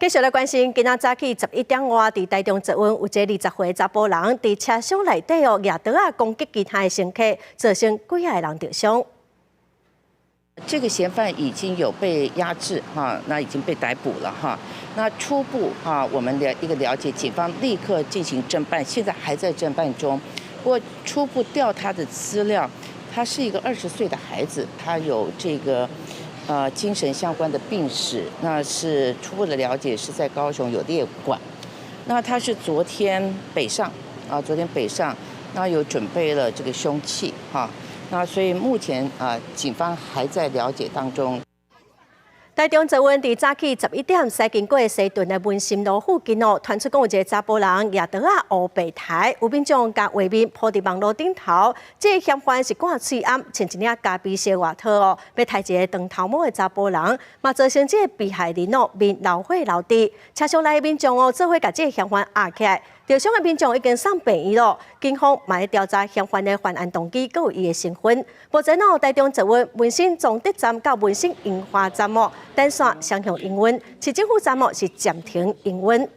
继续来关心，今仔早起11点外，伫台中泽温有一个20岁查甫人伫车厢内底举刀攻击其他的乘客，造成几个人受伤。这个嫌犯已经有被压制哈，那已经被逮捕了哈。那初步哈，我们一个了解，警方立刻进行侦办，现在还在侦办中。不过初步调他的资料，他是一个20岁的孩子，他有这个精神相关的病史，那是初步的了解是在高雄有列管。那他是昨天北上，那有准备了这个凶器哈。那所以目前警方还在了解当中。台中泽温伫早起11点，西经过西屯的文心路附近传出讲有一个查甫人举刀乌白台，有民众将画面铺伫网络顶头。这个嫌犯是挂喙暗，穿一领咖啡色外套要抬一个长头毛的查甫人，嘛造成这个被害人面流血流滴。车厢内的民众做伙把这个嫌犯压起来。受伤的民众已经送病院了，警方嘛在调查嫌犯的犯案动机，佮有伊的身份。目前台中泽温文心总德站到文心樱花站单线双向营运，市政府站是暂停营运。